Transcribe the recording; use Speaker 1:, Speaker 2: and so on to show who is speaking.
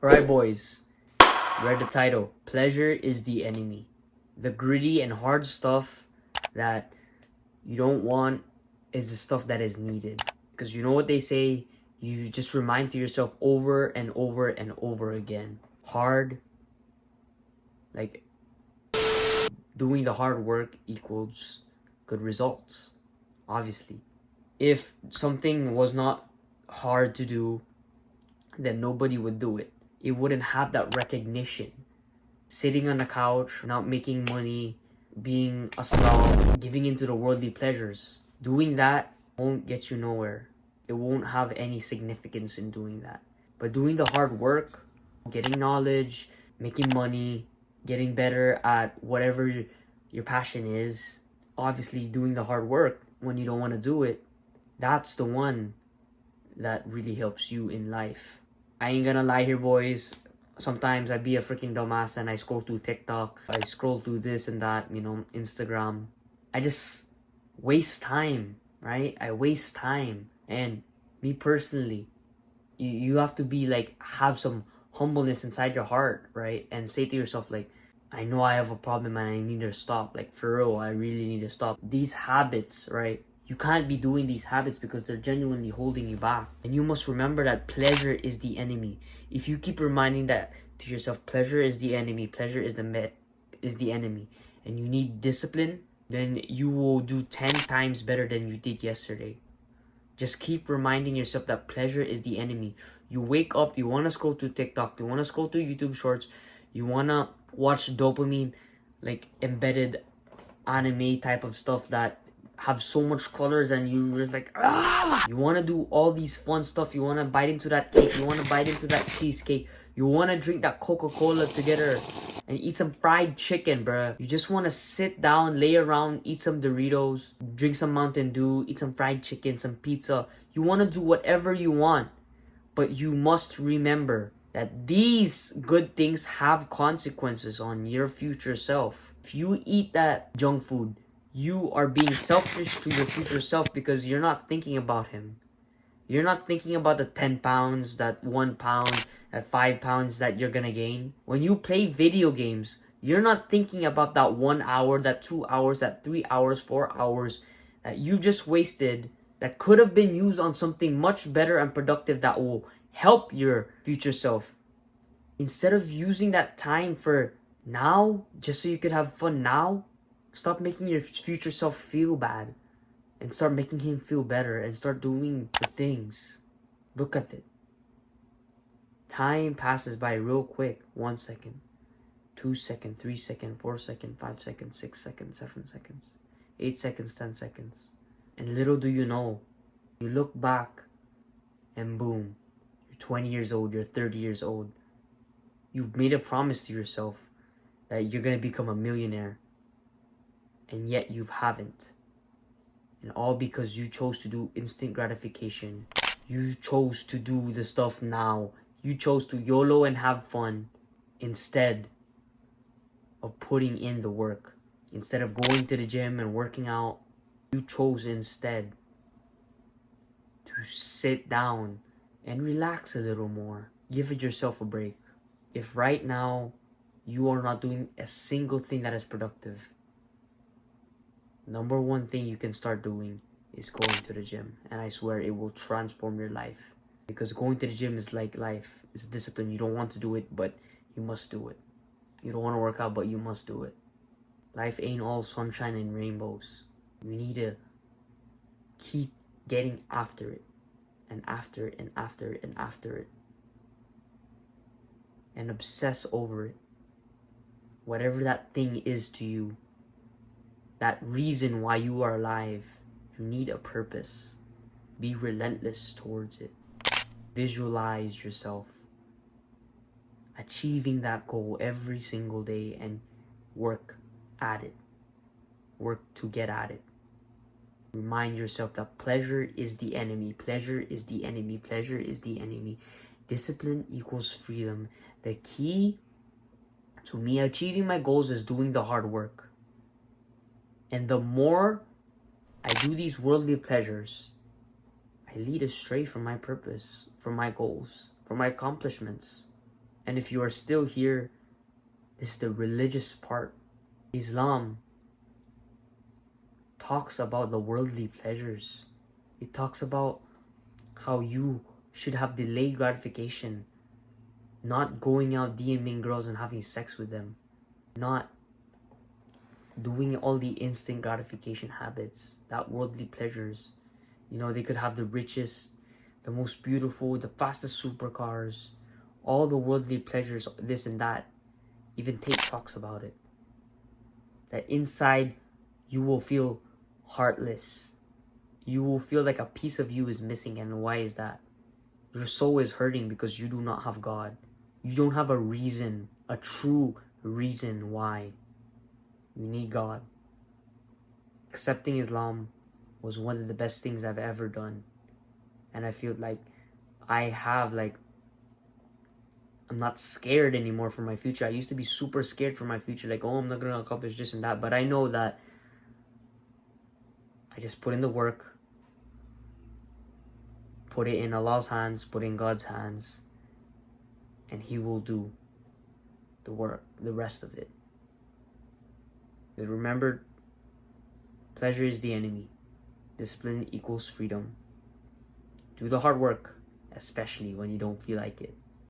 Speaker 1: Alright, boys. Read the title. Pleasure is the enemy. The gritty and hard stuff that you don't want is the stuff that is needed. Because you know what they say? You just remind to yourself over and over and over again. Hard, like doing the hard work equals good results. Obviously. If something was not hard to do, then nobody would do it. It wouldn't have that recognition. Sitting on the couch, not making money, being a slob, giving into the worldly pleasures, doing that won't get you nowhere. It won't have any significance in doing that. But doing the hard work, getting knowledge, making money, getting better at whatever your passion is, obviously doing the hard work when you don't want to do it, that's the one that really helps you in life. I ain't gonna lie here, boys. Sometimes I be a freaking dumbass and I scroll through TikTok. I scroll through this and that, Instagram. I just waste time, right? I waste time. And me personally, you have to be like, have some humbleness inside your heart, right? And say to yourself, like, I know I have a problem and I need to stop. Like, for real, I really need to stop. These habits, right? You can't be doing these habits because they're genuinely holding you back. And you must remember that pleasure is the enemy. If you keep reminding that to yourself, pleasure is the enemy, pleasure is the enemy, and you need discipline, then you will do 10 times better than you did yesterday. Just keep reminding yourself that pleasure is the enemy. You wake up, you want to scroll through TikTok, you want to scroll through YouTube Shorts, you want to watch dopamine, like embedded anime type of stuff that have so much colors, and you're just like, ah! You want to do all these fun stuff. You want to bite into that cake. You want to bite into that cheesecake. You want to drink that Coca-Cola together and eat some fried chicken, bruh. You just want to sit down, lay around, eat some Doritos, drink some Mountain Dew, eat some fried chicken, some pizza. You want to do whatever you want, but you must remember that these good things have consequences on your future self. If you eat that junk food, you are being selfish to your future self because you're not thinking about him. You're not thinking about the 10 pounds, that 1 pound, that 5 pounds that you're gonna gain. When you play video games, you're not thinking about that 1 hour, that 2 hours, that 3 hours, 4 hours that you just wasted that could have been used on something much better and productive that will help your future self. Instead of using that time for now, just so you could have fun now, stop making your future self feel bad and start making him feel better and start doing the things. Look at it. Time passes by real quick. 1 second, 2 seconds, 3 seconds, 4 seconds, 5 seconds, 6 seconds, 7 seconds, 8 seconds, 10 seconds. And little do you know, you look back and boom, you're 20 years old, you're 30 years old. You've made a promise to yourself that you're going to become a millionaire, and yet you haven't. And all because you chose to do instant gratification. You chose to do the stuff now. You chose to YOLO and have fun instead of putting in the work. Instead of going to the gym and working out, you chose instead to sit down and relax a little more. Give yourself a break. If right now you are not doing a single thing that is productive, number one thing you can start doing is going to the gym. And I swear it will transform your life. Because going to the gym is like life. It's discipline. You don't want to do it, but you must do it. You don't want to work out, but you must do it. Life ain't all sunshine and rainbows. You need to keep getting after it. And after it, and after it, and after it. And obsess over it. Whatever that thing is to you, that reason why you are alive, you need a purpose. Be relentless towards it. Visualize yourself achieving that goal every single day and work at it. Work to get at it. Remind yourself that pleasure is the enemy. Pleasure is the enemy. Pleasure is the enemy. Discipline equals freedom. The key to me achieving my goals is doing the hard work. And the more I do these worldly pleasures, I lead astray from my purpose, from my goals, from my accomplishments. And if you are still here, this is the religious part. Islam talks about the worldly pleasures. It talks about how you should have delayed gratification, not going out DMing girls and having sex with them, not doing all the instant gratification habits, that worldly pleasures. You know, they could have the richest, the most beautiful, the fastest supercars, all the worldly pleasures, this and that. Even Tate talks about it. That inside you will feel heartless. You will feel like a piece of you is missing. And why is that? Your soul is hurting because you do not have God. You don't have a reason, a true reason why you need God. Accepting Islam was one of the best things I've ever done. And I feel like I'm not scared anymore for my future. I used to be super scared for my future. Like, oh, I'm not going to accomplish this and that. But I know that I just put in the work, put it in Allah's hands, put it in God's hands, and He will do the work, the rest of it. But remember, pleasure is the enemy. Discipline equals freedom. Do the hard work, especially when you don't feel like it.